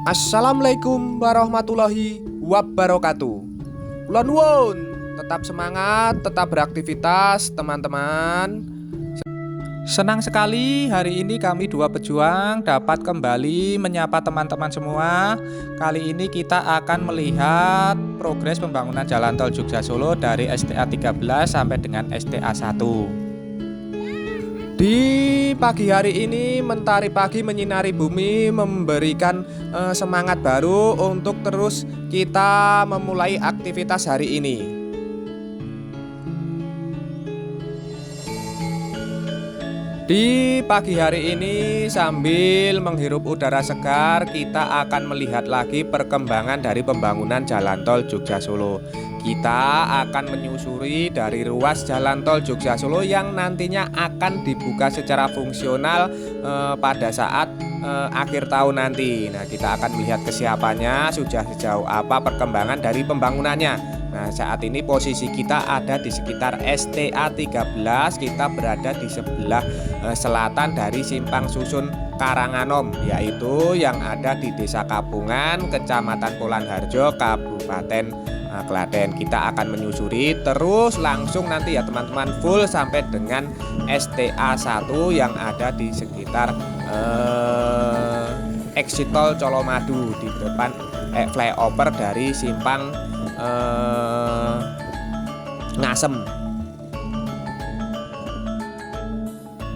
Assalamualaikum warahmatullahi wabarakatuh. Kula nuwun, tetap semangat, tetap beraktivitas teman-teman. Senang sekali hari ini kami dua pejuang dapat kembali menyapa teman-teman semua. Kali ini kita akan melihat progres pembangunan Jalan Tol Jogja Solo dari STA 13 sampai dengan STA 1. Di pagi hari ini mentari pagi menyinari bumi, memberikan semangat baru untuk terus kita memulai aktivitas hari ini. Di pagi hari ini sambil menghirup udara segar, kita akan melihat lagi perkembangan dari pembangunan Jalan Tol Jogja Solo. Kita akan menyusuri dari ruas Jalan Tol Jogja Solo yang nantinya akan dibuka secara fungsional pada saat akhir tahun nanti. Nah, kita akan melihat kesiapannya, sudah sejauh apa perkembangan dari pembangunannya. Nah, saat ini posisi kita ada di sekitar STA 13, kita berada di sebelah selatan dari Simpang Susun Karanganom, yaitu yang ada di Desa Kapungan, Kecamatan Polanharjo, Kabupaten Klaten. Kita akan menyusuri terus langsung nanti ya teman-teman, full sampai dengan STA 1 yang ada di sekitar exit tol Colomadu di depan flyover dari Simpang Ngasem.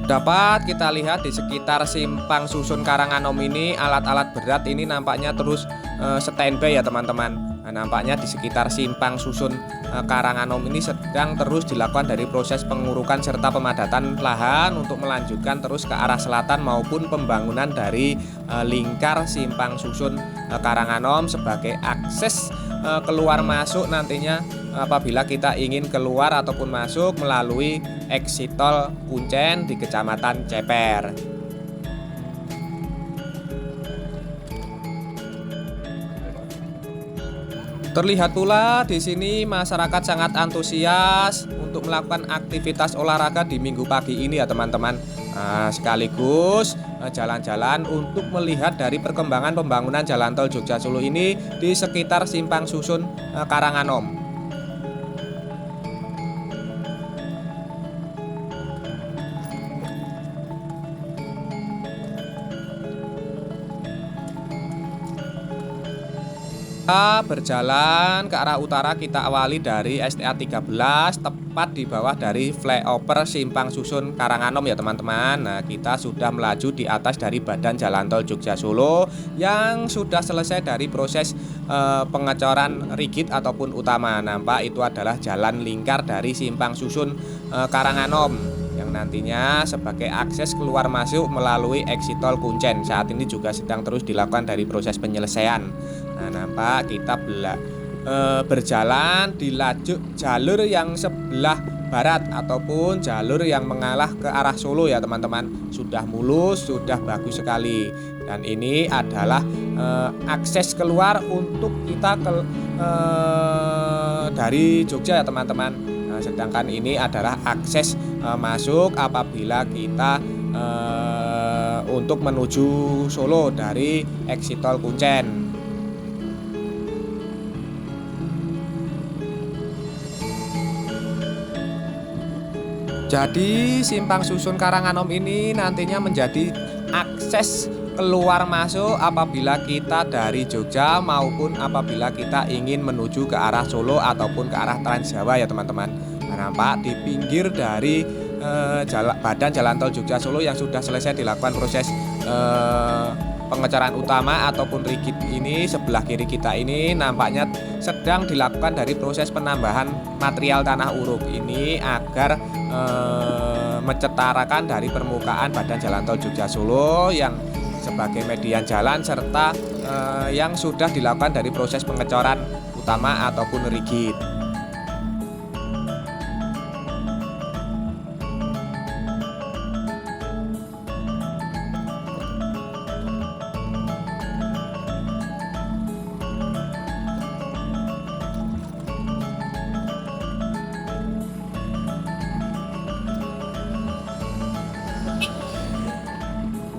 Dapat kita lihat di sekitar Simpang Susun Karanganom ini alat-alat berat ini nampaknya terus standby ya teman-teman. Nah, nampaknya di sekitar Simpang Susun Karanganom ini sedang terus dilakukan dari proses pengurukan serta pemadatan lahan untuk melanjutkan terus ke arah selatan maupun pembangunan dari lingkar Simpang Susun Karanganom sebagai akses keluar masuk nantinya apabila kita ingin keluar ataupun masuk melalui exit tol Kuncen di Kecamatan Ceper. Terlihat pula di sini masyarakat sangat antusias untuk melakukan aktivitas olahraga di minggu pagi ini ya teman-teman. Sekaligus jalan-jalan untuk melihat dari perkembangan pembangunan Jalan Tol Jogja Solo ini di sekitar Simpang Susun Karanganom. Kita berjalan ke arah utara, kita awali dari STA 13 tepat di bawah dari flyover Simpang Susun Karanganom ya teman-teman. Nah, kita sudah melaju di atas dari badan Jalan Tol Jogja Solo yang sudah selesai dari proses pengecoran rigid ataupun utama. Nampak itu adalah jalan lingkar dari Simpang Susun Karanganom yang nantinya sebagai akses keluar masuk melalui exit tol Kuncen. Saat ini juga sedang terus dilakukan dari proses penyelesaian. Nah, nampak kita berjalan di jalur yang sebelah barat ataupun jalur yang mengarah ke arah Solo ya teman-teman. Sudah mulus, sudah bagus sekali. Dan ini adalah akses keluar untuk kita dari Jogja ya teman-teman. Nah, sedangkan ini adalah akses masuk apabila kita untuk menuju Solo dari exit tol Kuncen. Jadi Simpang Susun Karanganom ini nantinya menjadi akses keluar masuk apabila kita dari Jogja maupun apabila kita ingin menuju ke arah Solo ataupun ke arah Trans Jawa ya teman-teman. Nah, nampak di pinggir dari badan Jalan Tol Jogja Solo yang sudah selesai dilakukan proses pengecoran utama ataupun rigid ini, sebelah kiri kita ini nampaknya sedang dilakukan dari proses penambahan material tanah uruk ini agar mencetarakan dari permukaan badan Jalan Tol Jogja Solo yang sebagai median jalan serta yang sudah dilakukan dari proses pengecoran utama ataupun rigid.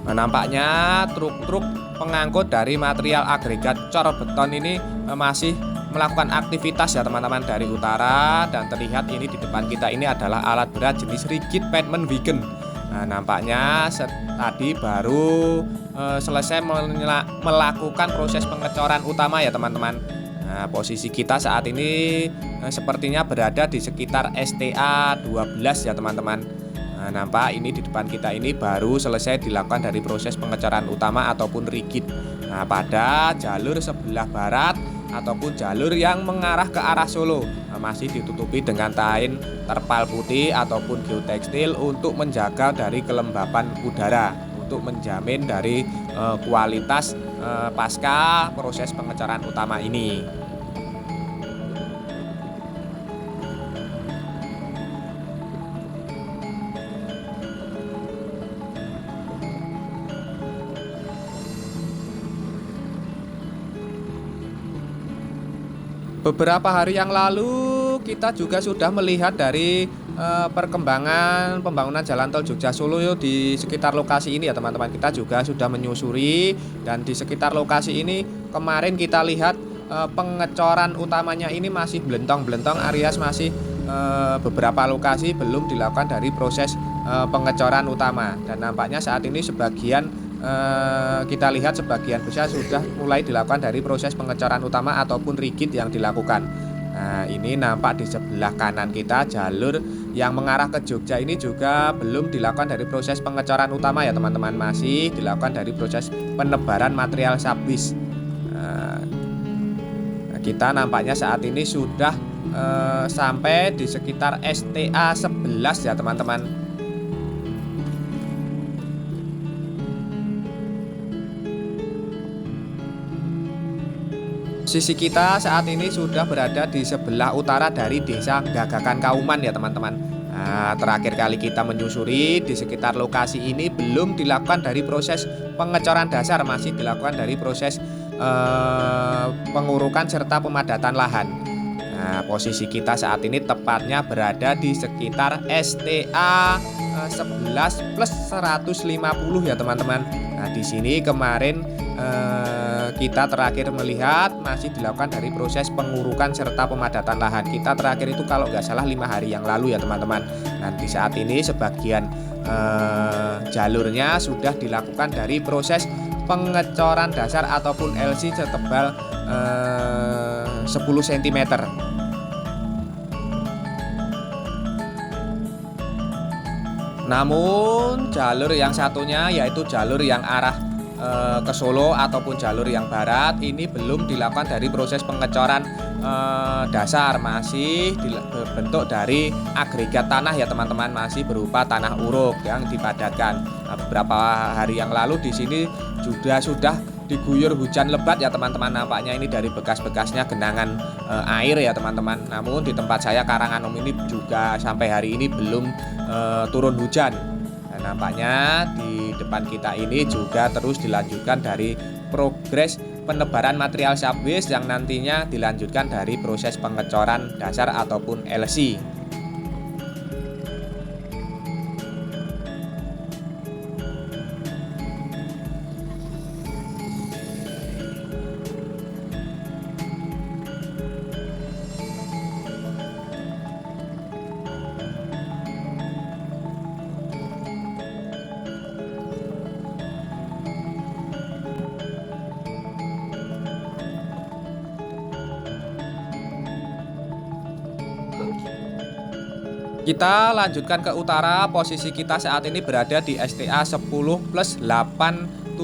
Nampaknya truk-truk pengangkut dari material agregat cor beton ini masih melakukan aktivitas ya teman-teman dari utara, dan terlihat ini di depan kita ini adalah alat berat jenis rigid pavement wagon. Nampaknya tadi baru selesai melakukan proses pengecoran utama ya teman-teman. Posisi kita saat ini sepertinya berada di sekitar STA 12 ya teman-teman. Nampak ini di depan kita ini baru selesai dilakukan dari proses pengecoran utama ataupun rigid. Pada jalur sebelah barat ataupun jalur yang mengarah ke arah Solo masih ditutupi dengan kain terpal putih ataupun geotekstil untuk menjaga dari kelembapan udara, untuk menjamin dari kualitas pasca proses pengecoran utama ini. Beberapa hari yang lalu kita juga sudah melihat dari perkembangan pembangunan jalan tol Jogja Solo di sekitar lokasi ini ya teman-teman. Kita juga sudah menyusuri, dan di sekitar lokasi ini kemarin kita lihat pengecoran utamanya ini masih belentong-belentong alias masih beberapa lokasi belum dilakukan dari proses pengecoran utama, dan nampaknya saat ini sebagian kita lihat sebagian besar sudah mulai dilakukan dari proses pengecoran utama ataupun rigid yang dilakukan. Ini nampak di sebelah kanan kita jalur yang mengarah ke Jogja ini juga belum dilakukan dari proses pengecoran utama ya teman-teman, masih dilakukan dari proses penebaran material sabis. Kita nampaknya saat ini sudah sampai di sekitar STA 11 ya teman-teman. Sisi kita saat ini sudah berada di sebelah utara dari desa Gagakan Kauman ya teman-teman. Terakhir kali kita menyusuri di sekitar lokasi ini belum dilakukan dari proses pengecoran dasar, masih dilakukan dari proses pengurukan serta pemadatan lahan. Posisi kita saat ini tepatnya berada di sekitar STA 11 plus 150 ya teman-teman. Di sini kemarin kita terakhir melihat masih dilakukan dari proses pengurukan serta pemadatan lahan. Kita terakhir itu kalau nggak salah 5 hari yang lalu ya teman-teman. Nanti saat ini sebagian jalurnya sudah dilakukan dari proses pengecoran dasar ataupun LC setebal 10 cm. Namun jalur yang satunya yaitu jalur yang arah ke Solo ataupun jalur yang barat ini belum dilakukan dari proses pengecoran dasar, masih berbentuk dari agregat tanah ya teman-teman, masih berupa tanah uruk yang dipadatkan. Beberapa hari yang lalu di sini juga sudah diguyur hujan lebat ya teman-teman, nampaknya ini dari bekas-bekasnya genangan air ya teman-teman. Namun di tempat saya Karanganom ini juga sampai hari ini belum turun hujan. Dan nampaknya di depan kita ini juga terus dilanjutkan dari progres penebaran material sabis yang nantinya dilanjutkan dari proses pengecoran dasar ataupun LC. Kita lanjutkan ke utara, posisi kita saat ini berada di STA 10 plus 875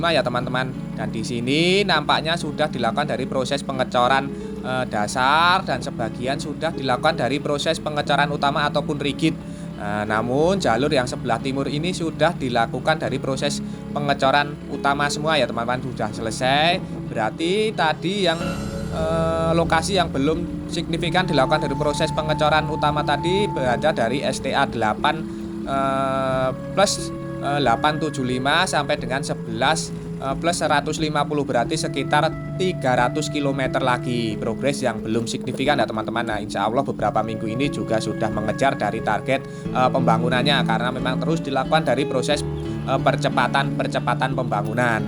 ya teman-teman. Dan di sini nampaknya sudah dilakukan dari proses pengecoran dasar, dan sebagian sudah dilakukan dari proses pengecoran utama ataupun rigid. Namun jalur yang sebelah timur ini sudah dilakukan dari proses pengecoran utama semua ya teman-teman, sudah selesai. Berarti tadi yang lokasi yang belum signifikan dilakukan dari proses pengecoran utama tadi berada dari STA 8 plus 875 sampai dengan 11 plus 150, berarti sekitar 300 km lagi progres yang belum signifikan ya teman-teman. Nah, insya Allah beberapa minggu ini juga sudah mengejar dari target pembangunannya, karena memang terus dilakukan dari proses percepatan pembangunan.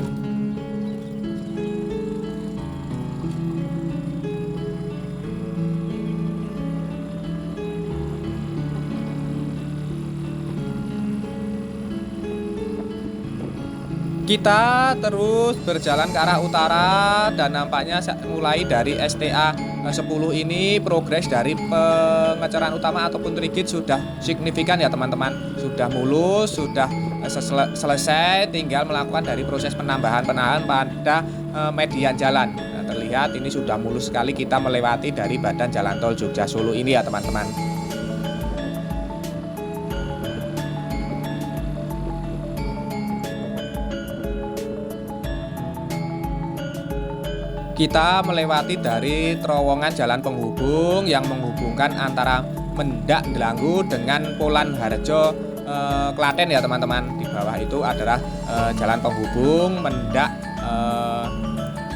Kita terus berjalan ke arah utara dan nampaknya mulai dari STA 10 ini progres dari pengecoran utama ataupun rigid sudah signifikan ya teman-teman. Sudah mulus, sudah selesai, tinggal melakukan dari proses penambahan pada median jalan. Nah, terlihat ini sudah mulus sekali kita melewati dari badan jalan tol Jogja Solo ini ya teman-teman. Kita melewati dari terowongan jalan penghubung yang menghubungkan antara Mendak Delanggu dengan Polan Harjo Klaten ya teman-teman. Di bawah itu adalah jalan penghubung Mendak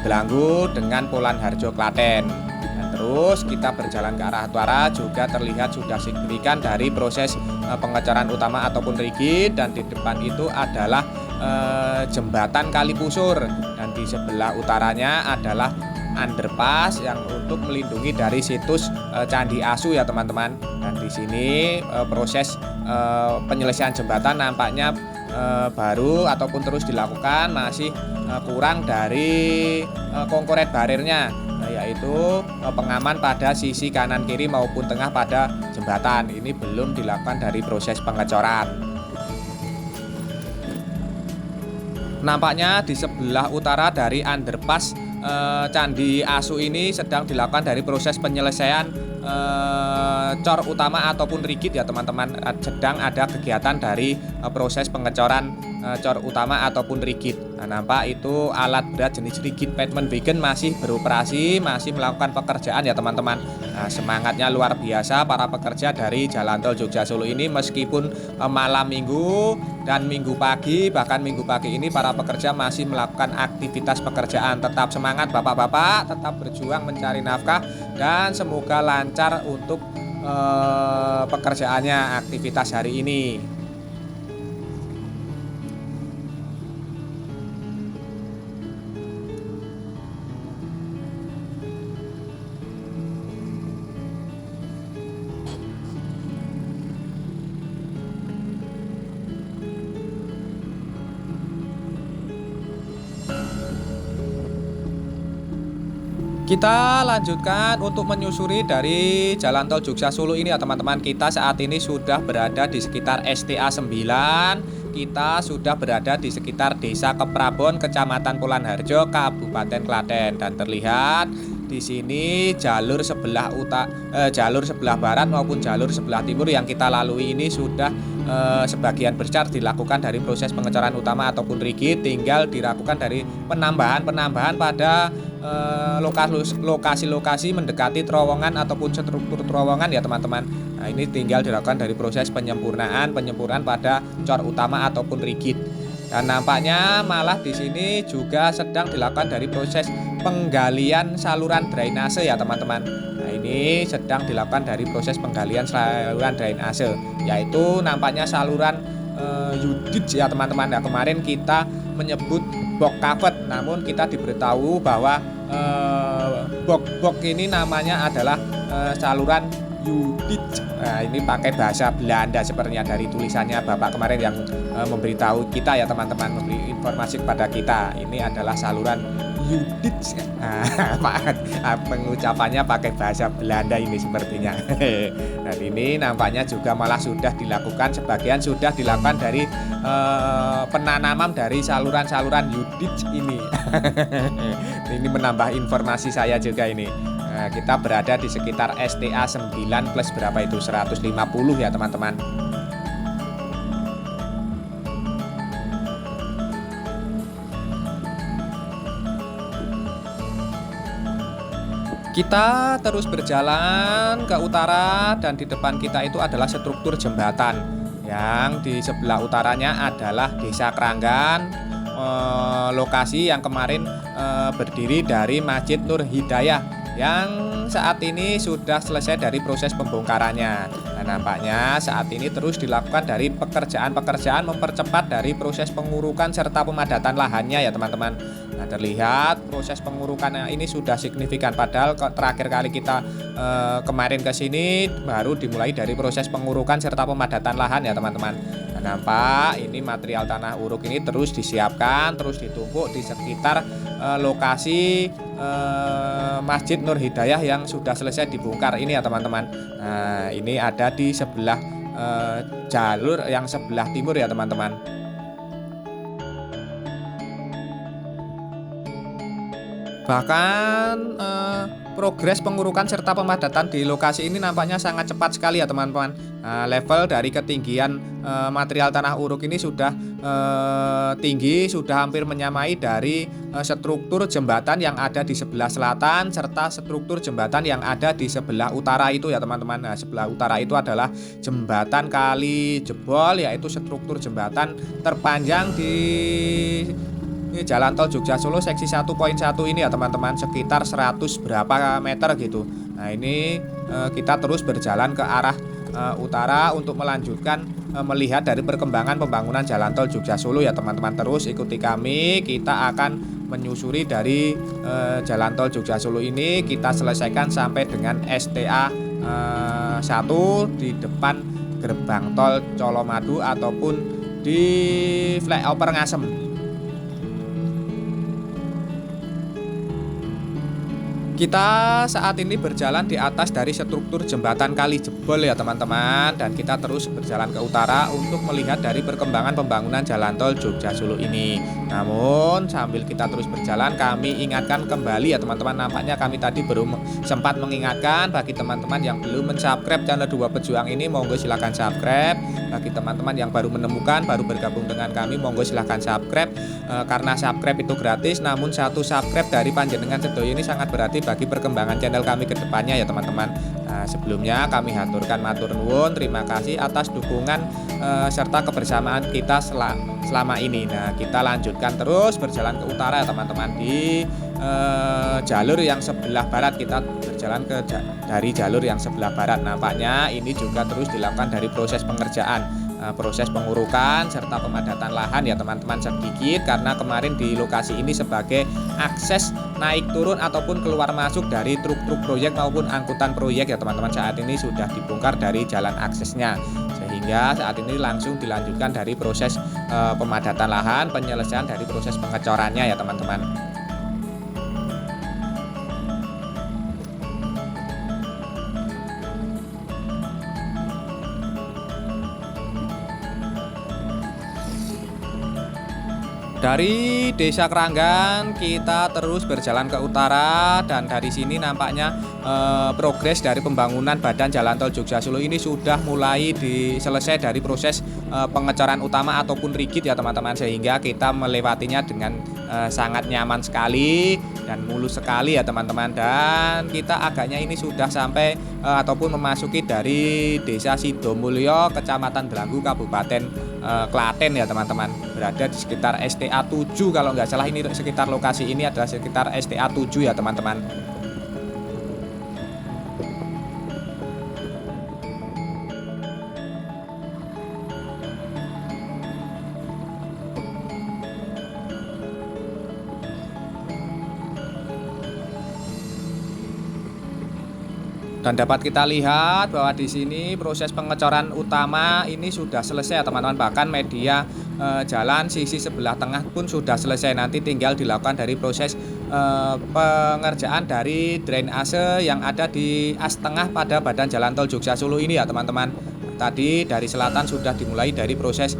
Delanggu dengan Polan Harjo Klaten. Dan terus kita berjalan ke arah utara juga terlihat sudah signifikan dari proses pengecoran utama ataupun rigid, dan di depan itu adalah jembatan Kalipusur, dan di sebelah utaranya adalah underpass yang untuk melindungi dari situs Candi Asu ya teman-teman. Dan di sini proses penyelesaian jembatan nampaknya baru ataupun terus dilakukan, masih kurang dari konkret barirnya, yaitu pengaman pada sisi kanan kiri maupun tengah pada jembatan. Ini belum dilakukan dari proses pengecoran. Nampaknya di sebelah utara dari underpass Candi Asu ini sedang dilakukan dari proses penyelesaian cor utama ataupun rigid ya teman-teman. Sedang ada kegiatan dari proses pengecoran cor utama ataupun rigid. Nah, nampak itu alat berat jenis rigid pavement wagon masih beroperasi, masih melakukan pekerjaan ya teman-teman. Nah, semangatnya luar biasa para pekerja dari Jalan Tol Jogja Solo ini, meskipun malam minggu dan minggu pagi, bahkan minggu pagi ini para pekerja masih melakukan aktivitas pekerjaan. Tetap semangat bapak-bapak, tetap berjuang mencari nafkah, dan semoga lancar untuk pekerjaannya, aktivitas hari ini. Kita lanjutkan untuk menyusuri dari Jalan Tol Jogja Solo ini ya teman-teman. Kita saat ini sudah berada di sekitar STA 9. Kita sudah berada di sekitar Desa Keprabon, Kecamatan Polan Harjo, Kabupaten Klaten, dan terlihat di sini jalur sebelah barat maupun jalur sebelah timur yang kita lalui ini sudah sebagian besar dilakukan dari proses pengecoran utama ataupun rigid. Tinggal dilakukan dari penambahan pada lokasi-lokasi mendekati terowongan ataupun struktur terowongan ya teman-teman. Nah, ini tinggal dilakukan dari proses penyempurnaan pada cor utama ataupun rigid. Dan nampaknya malah di sini juga sedang dilakukan dari proses penggalian saluran drainase ya teman-teman. Nah, ini sedang dilakukan dari proses penggalian saluran drainase, yaitu nampaknya saluran Yudit ya teman-teman. Nah, kemarin kita menyebut box cover, namun kita diberitahu bahwa box ini namanya adalah saluran Yudit. Nah, ini pakai bahasa Belanda sepertinya dari tulisannya Bapak kemarin yang memberitahu kita ya teman-teman, memberi informasi kepada kita. Ini adalah saluran Yudit. Pengucapannya pakai bahasa Belanda ini sepertinya. Dan ini nampaknya juga malah sudah dilakukan, sebagian sudah dilakukan dari penanaman dari saluran-saluran Yudit ini. Ini menambah informasi saya juga ini. Nah, kita berada di sekitar STA 9 plus berapa itu, 150 ya teman-teman. Kita terus berjalan ke utara, dan di depan kita itu adalah struktur jembatan. Yang di sebelah utaranya adalah Desa Keranggan, lokasi yang kemarin berdiri dari Masjid Nur Hidayah. yang saat ini sudah selesai dari proses pembongkarannya. Nah, nampaknya saat ini terus dilakukan dari pekerjaan-pekerjaan mempercepat dari proses pengurukan serta pemadatan lahannya ya teman-teman. Nah, terlihat proses pengurukan ini sudah signifikan, padahal terakhir kali kita kemarin ke sini baru dimulai dari proses pengurukan serta pemadatan lahan ya teman-teman. Nah, nampak ini material tanah uruk ini terus disiapkan, terus ditumpuk di sekitar lokasi Masjid Nur Hidayah yang sudah selesai dibongkar ini ya teman-teman. Nah, ini ada di sebelah jalur yang sebelah timur ya teman-teman. Bahkan progres pengurukan serta pemadatan di lokasi ini nampaknya sangat cepat sekali ya teman-teman. Level dari ketinggian material tanah uruk ini sudah tinggi, sudah hampir menyamai dari struktur jembatan yang ada di sebelah selatan serta struktur jembatan yang ada di sebelah utara itu ya teman-teman. Nah, sebelah utara itu adalah jembatan kali jebol, yaitu struktur jembatan terpanjang di Jalan Tol Jogja Solo seksi 1.1 ini ya teman-teman, sekitar 100 berapa meter gitu. Nah, ini kita terus berjalan ke arah utara untuk melanjutkan melihat dari perkembangan pembangunan Jalan Tol Jogja Solo ya teman-teman. Terus ikuti kami, kita akan menyusuri dari Jalan Tol Jogja Solo ini, kita selesaikan sampai dengan STA 1 di depan gerbang tol Colomadu ataupun di flyover Ngasem. Kita saat ini berjalan di atas dari struktur jembatan kali jebol ya teman-teman, dan kita terus berjalan ke utara untuk melihat dari perkembangan pembangunan Jalan Tol Jogja Solo ini. Namun sambil kita terus berjalan, kami ingatkan kembali ya teman-teman, nampaknya kami tadi belum sempat mengingatkan bagi teman-teman yang belum mensubscribe channel Dua Pejuang ini, monggo silahkan subscribe. Bagi teman-teman yang baru menemukan, baru bergabung dengan kami, monggo silahkan subscribe. Karena subscribe itu gratis, namun satu subscribe dari panjenengan sedoyo ini sangat berarti bagi perkembangan channel kami ke depannya ya teman-teman. Nah, sebelumnya kami haturkan matur nuwun, terima kasih atas dukungan serta kebersamaan kita selama ini. Nah, kita lanjutkan terus berjalan ke utara ya teman-teman, di jalur yang sebelah barat. Kita berjalan dari jalur yang sebelah barat. Nampaknya ini juga terus dilakukan dari proses pengerjaan, proses pengurukan serta pemadatan lahan ya teman-teman, sedikit karena kemarin di lokasi ini sebagai akses naik turun ataupun keluar masuk dari truk-truk proyek maupun angkutan proyek ya teman-teman. Saat ini sudah dibongkar dari jalan aksesnya, sehingga saat ini langsung dilanjutkan dari proses pemadatan lahan, penyelesaian dari proses pengecorannya ya teman-teman. Dari Desa Keranggan kita terus berjalan ke utara, dan dari sini nampaknya progres dari pembangunan badan Jalan Tol Jogja Solo ini sudah mulai selesai dari proses pengecoran utama ataupun rigid ya teman-teman, sehingga kita melewatinya dengan sangat nyaman sekali dan mulus sekali ya teman-teman. Dan kita agaknya ini sudah sampai ataupun memasuki dari Desa Sidomulyo, Kecamatan Belanggu, Kabupaten Klaten ya teman-teman, berada di sekitar STA 7 kalau nggak salah. Ini sekitar lokasi ini adalah sekitar STA 7 ya teman-teman. Dan dapat kita lihat bahwa di sini proses pengecoran utama ini sudah selesai ya teman-teman. Bahkan media jalan sisi sebelah tengah pun sudah selesai. Nanti tinggal dilakukan dari proses pengerjaan dari drainase yang ada di as tengah pada badan Jalan Tol Jogja Solo ini ya teman-teman. Tadi dari selatan sudah dimulai dari proses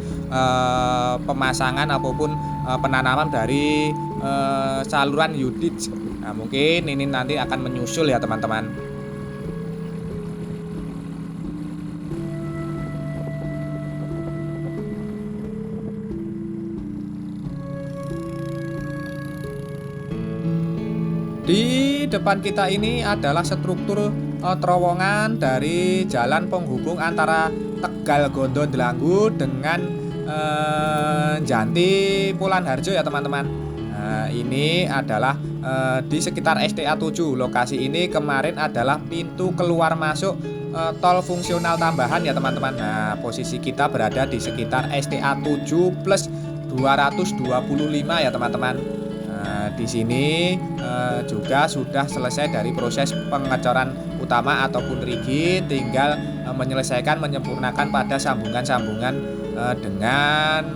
pemasangan ataupun penanaman dari saluran Yudits. Nah, mungkin ini nanti akan menyusul ya teman-teman. Di depan kita ini adalah struktur terowongan dari jalan penghubung antara Tegal Gondo Delanggu dengan Janti Pulan Harjo ya teman-teman. Nah, ini adalah di sekitar STA 7. Lokasi ini kemarin adalah pintu keluar masuk tol fungsional tambahan ya teman-teman. Nah, posisi kita berada di sekitar STA 7 plus 225 ya teman-teman. Nah, di sini juga sudah selesai dari proses pengecoran utama ataupun rigid, tinggal menyempurnakan pada sambungan-sambungan dengan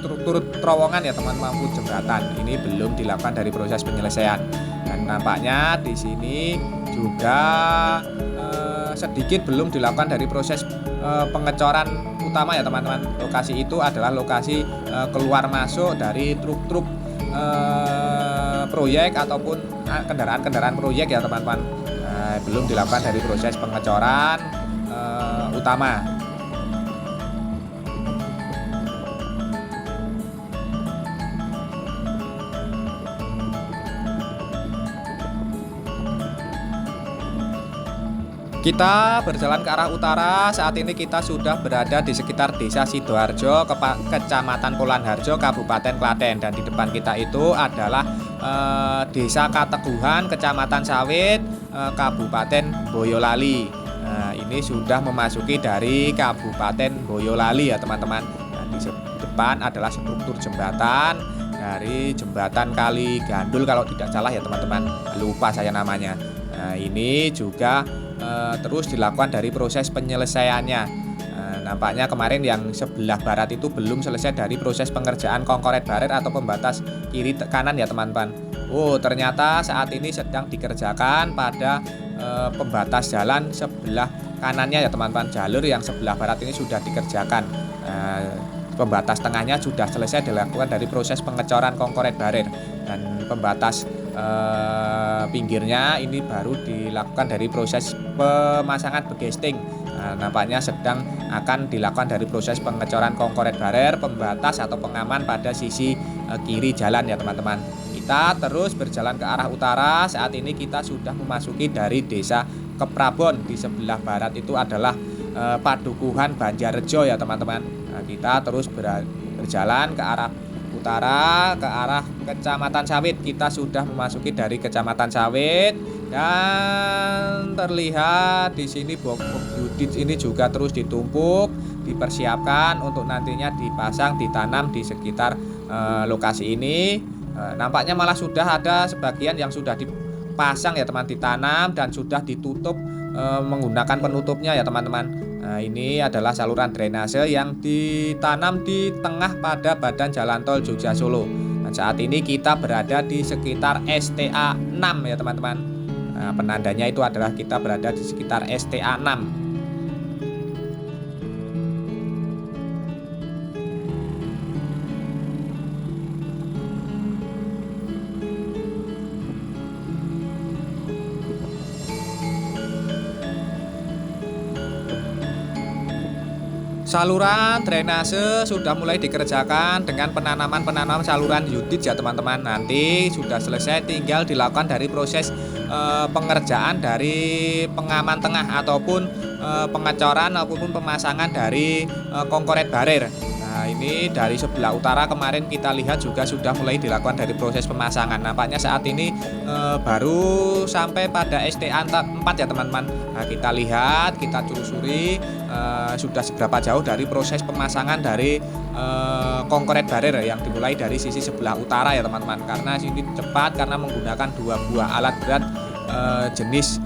struktur terowongan ya teman-teman maupun jembatan. Ini belum dilakukan dari proses penyelesaian. Dan nampaknya di sini juga sedikit belum dilakukan dari proses pengecoran utama ya teman-teman. Lokasi itu adalah lokasi keluar masuk dari truk-truk proyek ataupun kendaraan-kendaraan proyek ya teman-teman. Belum dilakukan dari proses pengecoran utama. Kita berjalan ke arah utara. Saat ini kita sudah berada di sekitar Desa Sidoarjo, Kecamatan Polanharjo, Kabupaten Klaten. Dan di depan kita itu adalah Desa Kateguhan, Kecamatan Sawit, Kabupaten Boyolali. Nah, ini sudah memasuki dari Kabupaten Boyolali ya teman-teman. Nah, di depan adalah struktur jembatan dari jembatan Kali Gandul kalau tidak salah ya teman-teman. Lupa saya namanya. Nah, ini juga terus dilakukan dari proses penyelesaiannya. Nampaknya kemarin yang sebelah barat itu belum selesai dari proses pengerjaan kongkoret baret atau pembatas kiri kanan ya teman-teman. Oh, ternyata saat ini sedang dikerjakan pada pembatas jalan sebelah kanannya ya teman-teman. Jalur yang sebelah barat ini sudah dikerjakan. Pembatas tengahnya sudah selesai dilakukan dari proses pengecoran kongkoret baret, dan pembatas pinggirnya ini baru dilakukan dari proses pemasangan begesting. Nah, nampaknya sedang akan dilakukan dari proses pengecoran kongkoret barer, pembatas atau pengaman pada sisi kiri jalan ya teman-teman. Kita terus berjalan ke arah utara. Saat ini kita sudah memasuki dari Desa Keprabon. Di sebelah barat itu adalah Padukuhan Banjarrejo ya teman-teman. Nah, kita terus berjalan ke arah utara, ke arah Kecamatan Sawit. Kita sudah memasuki dari Kecamatan Sawit, dan terlihat di sini box Yudit ini juga terus ditumpuk, dipersiapkan untuk nantinya dipasang, ditanam di sekitar lokasi ini. Nampaknya malah sudah ada sebagian yang sudah dipasang ya teman, ditanam dan sudah ditutup menggunakan penutupnya ya teman-teman. Nah, ini adalah saluran drainase yang ditanam di tengah pada badan jalan tol Jogja Solo. Nah, saat ini kita berada di sekitar STA 6 ya teman-teman. Nah, penandanya itu adalah kita berada di sekitar STA 6. Saluran drainase sudah mulai dikerjakan dengan penanaman saluran Yudit ya teman-teman. Nanti sudah selesai, tinggal dilakukan dari proses pengerjaan dari pengaman tengah ataupun pengecoran ataupun pemasangan dari kongkoret barer. Nah, ini dari sebelah utara kemarin kita lihat juga sudah mulai dilakukan dari proses pemasangan. Nampaknya saat ini baru sampai pada STA 4 ya teman-teman. Nah, kita lihat, kita telusuri sudah seberapa jauh dari proses pemasangan dari kongkoret barer yang dimulai dari sisi sebelah utara ya teman-teman. Karena sini cepat karena menggunakan 2 buah alat berat jenis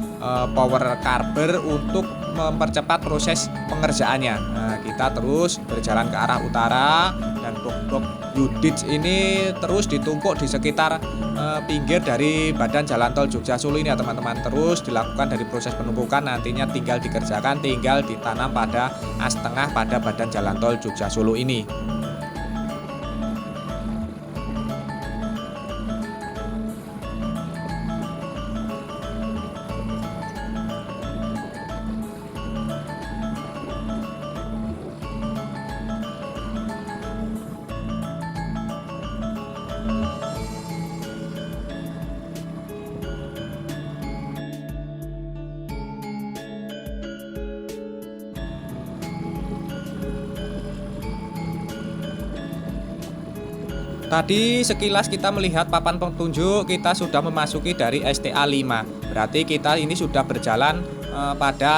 power carber untuk mempercepat proses pengerjaannya. Nah, kita terus berjalan ke arah utara, dan blok-blok Yudit ini terus ditumpuk di sekitar pinggir dari badan jalan tol Jogja Solo ini ya teman-teman. Terus dilakukan dari proses penumpukan, nantinya tinggal dikerjakan, tinggal ditanam pada as tengah pada badan jalan tol Jogja Solo ini. Tadi sekilas kita melihat papan petunjuk, kita sudah memasuki dari STA 5. Berarti kita ini sudah berjalan pada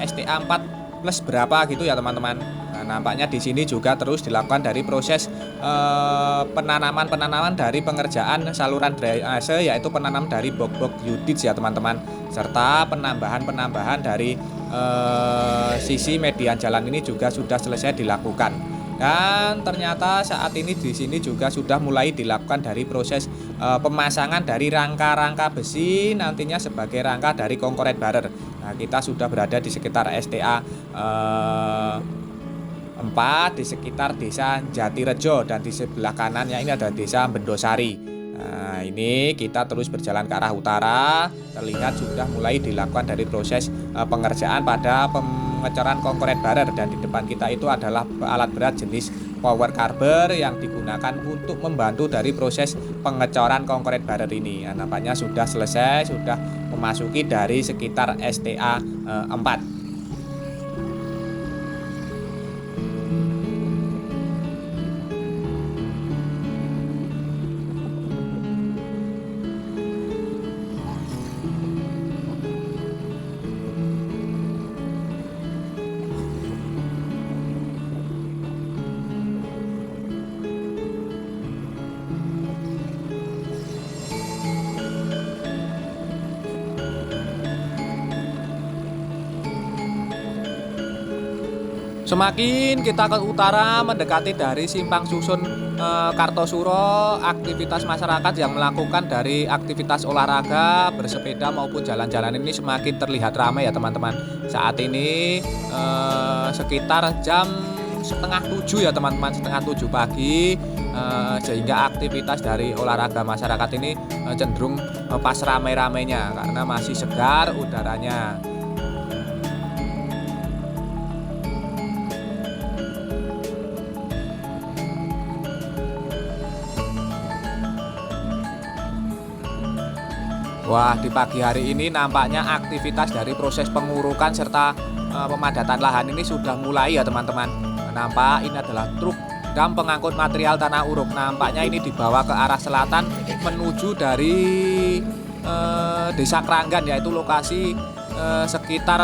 STA 4 plus berapa gitu ya teman-teman. Nah, nampaknya di sini juga terus dilakukan dari proses penanaman dari pengerjaan saluran drainase, yaitu penanam dari box-box Yudits ya teman-teman, serta penambahan dari sisi median jalan ini juga sudah selesai dilakukan. Dan ternyata saat ini di sini juga sudah mulai dilakukan dari proses pemasangan dari rangka-rangka besi nantinya sebagai rangka dari concrete barrier. Nah, kita sudah berada di sekitar STA 4 di sekitar desa Jatirejo, dan di sebelah kanannya ini ada desa Bendosari. Nah, ini kita terus berjalan ke arah utara. Terlihat sudah mulai dilakukan dari proses pengerjaan pada pengecoran concrete barrier, dan di depan kita itu adalah alat berat jenis power carber yang digunakan untuk membantu dari proses pengecoran concrete barrier ini. Nah, nampaknya sudah selesai, sudah memasuki dari sekitar STA 4. Semakin kita ke utara mendekati dari simpang susun Kartosuro, aktivitas masyarakat yang melakukan dari aktivitas olahraga, bersepeda maupun jalan-jalan ini semakin terlihat ramai ya teman-teman. Saat ini sekitar jam setengah 7 ya teman-teman, setengah 7 pagi, sehingga aktivitas dari olahraga masyarakat ini cenderung pas ramai-ramainya karena masih segar udaranya. Wah, di pagi hari ini nampaknya aktivitas dari proses pengurukan serta pemadatan lahan ini sudah mulai ya teman-teman. Nampak ini adalah truk dam pengangkut material tanah uruk. Nampaknya ini dibawa ke arah selatan menuju dari Desa Kranggan, yaitu lokasi sekitar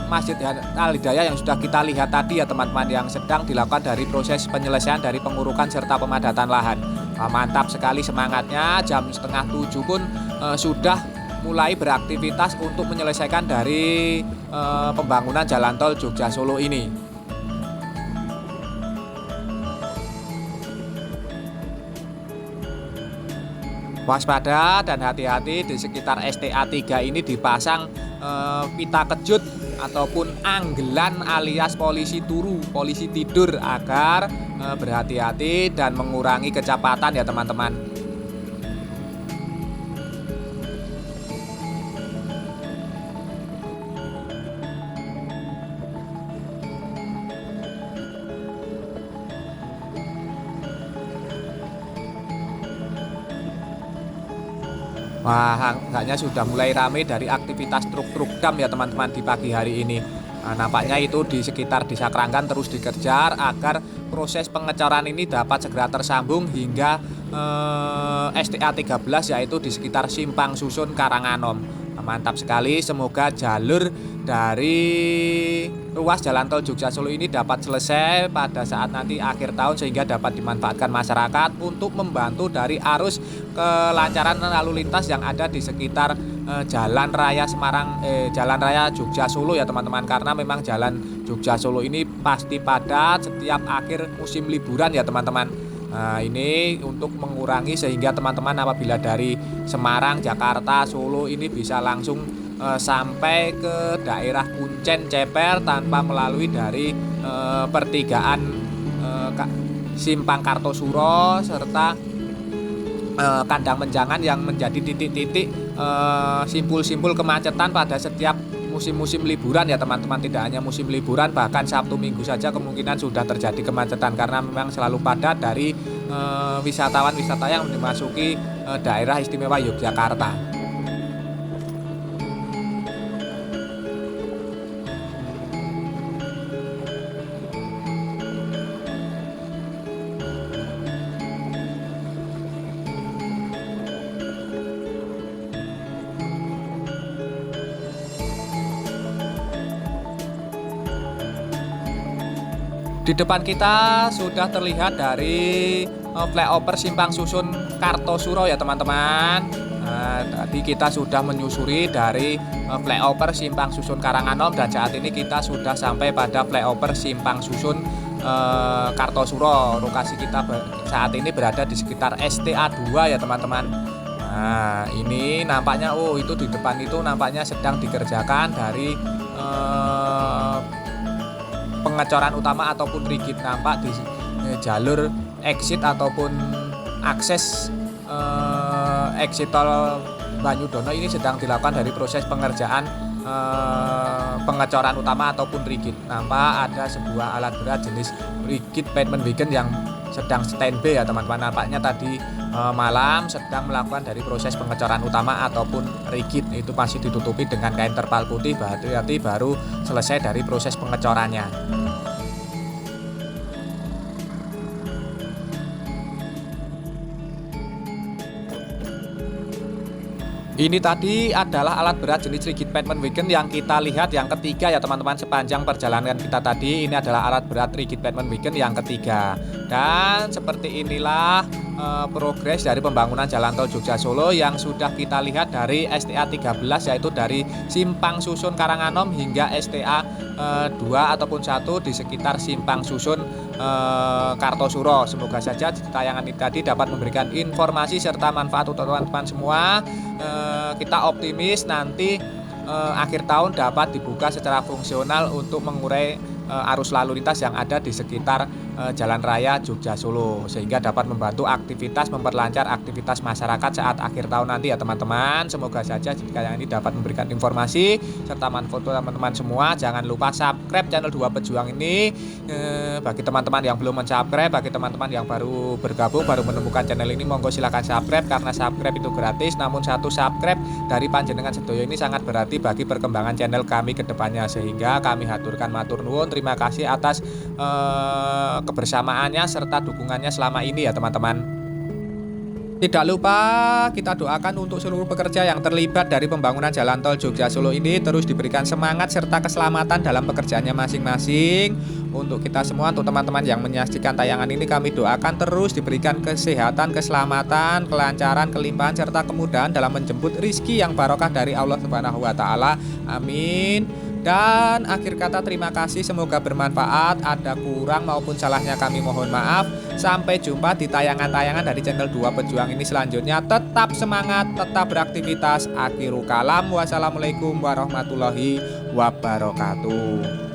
Masjid Al-Hidayah yang sudah kita lihat tadi ya teman-teman, yang sedang dilakukan dari proses penyelesaian dari pengurukan serta pemadatan lahan. Mantap sekali semangatnya, jam setengah 7 pun sudah mulai beraktivitas untuk menyelesaikan dari pembangunan jalan tol Jogja Solo ini. Waspada dan hati-hati, di sekitar STA 3 ini dipasang pita kejut ataupun anggelan alias polisi turu, polisi tidur, agar berhati-hati dan mengurangi kecepatan ya teman-teman. Wah, agaknya sudah mulai ramai dari aktivitas truk-truk dam ya teman-teman di pagi hari ini. Nah, nampaknya itu di sekitar Desa Kranggan terus dikejar agar proses pengecoran ini dapat segera tersambung hingga STA 13, yaitu di sekitar Simpang Susun Karanganom. Nah, mantap sekali, semoga jalur dari ruas jalan tol Jogja Solo ini dapat selesai pada saat nanti akhir tahun, sehingga dapat dimanfaatkan masyarakat untuk membantu dari arus kelancaran lalu lintas yang ada di sekitar Jalan Raya Jalan Raya Jogja Solo ya teman-teman, karena memang Jalan Jogja Solo ini pasti padat setiap akhir musim liburan ya teman-teman. Nah, ini untuk mengurangi sehingga teman-teman apabila dari Semarang, Jakarta, Solo ini bisa langsung sampai ke daerah Kuncen, Ceper tanpa melalui dari pertigaan Simpang Kartosuro serta Kandang Menjangan yang menjadi titik-titik simpul-simpul kemacetan pada setiap musim-musim liburan ya teman-teman. Tidak hanya musim liburan, bahkan Sabtu Minggu saja kemungkinan sudah terjadi kemacetan karena memang selalu padat dari wisatawan-wisata yang memasuki daerah istimewa Yogyakarta. Di depan kita sudah terlihat dari flyover Simpang Susun Kartosuro ya teman-teman. Tadi kita sudah menyusuri dari flyover Simpang Susun Karanganom dan saat ini kita sudah sampai pada flyover Simpang Susun Kartosuro. Lokasi kita saat ini berada di sekitar STA 2 ya teman-teman. Nah ini nampaknya itu di depan itu nampaknya sedang dikerjakan dari pengecoran utama ataupun rigid. Nampak di jalur exit ataupun akses exit tol Banyudono ini sedang dilakukan dari proses pengerjaan pengecoran utama ataupun rigid. Nampak ada sebuah alat berat jenis rigid pavement wagon yang sedang standby ya teman-teman. Nampaknya tadi malam sedang melakukan dari proses pengecoran utama ataupun rigid. Itu masih ditutupi dengan kain terpal putih, berarti baru selesai dari proses pengecorannya. Ini tadi adalah alat berat jenis rigid pavement wagon yang kita lihat yang ketiga ya teman-teman. Sepanjang perjalanan kita tadi ini adalah alat berat rigid pavement wagon yang ketiga. Dan seperti inilah progres dari pembangunan jalan tol Jogja Solo yang sudah kita lihat dari STA 13, yaitu dari Simpang Susun Karanganom hingga STA 2 ataupun 1 di sekitar Simpang Susun Kartosuro. Semoga saja tayangan ini tadi dapat memberikan informasi serta manfaat untuk teman-teman semua. Kita optimis nanti akhir tahun dapat dibuka secara fungsional untuk mengurai arus lalu lintas yang ada di sekitar Jalan Raya Jogja Solo, sehingga dapat membantu aktivitas, memperlancar aktivitas masyarakat saat akhir tahun nanti ya teman-teman. Semoga saja jika yang ini dapat memberikan informasi serta manfaat teman-teman semua. Jangan lupa subscribe channel Dua Pejuang ini. Bagi teman-teman yang belum subscribe, bagi teman-teman yang baru bergabung, baru menemukan channel ini, monggo silahkan subscribe karena subscribe itu gratis. Namun satu subscribe dari panjenengan sedoyo ini sangat berarti bagi perkembangan channel kami ke depannya, sehingga kami haturkan matur nuwun, terima kasih atas kebersamaannya serta dukungannya selama ini ya teman-teman. Tidak lupa kita doakan untuk seluruh pekerja yang terlibat dari pembangunan jalan tol Jogja Solo ini terus diberikan semangat serta keselamatan dalam pekerjaannya masing-masing. Untuk kita semua, untuk teman-teman yang menyaksikan tayangan ini, kami doakan terus diberikan kesehatan, keselamatan, kelancaran, kelimpahan serta kemudahan dalam menjemput rizki yang barokah dari Allah Subhanahu wa taala. Amin. Dan akhir kata terima kasih, semoga bermanfaat. Ada kurang maupun salahnya kami mohon maaf. Sampai jumpa di tayangan-tayangan dari channel Dua Pejuang ini selanjutnya. Tetap semangat, tetap beraktivitas. Akhirul kalam, wassalamualaikum warahmatullahi wabarakatuh.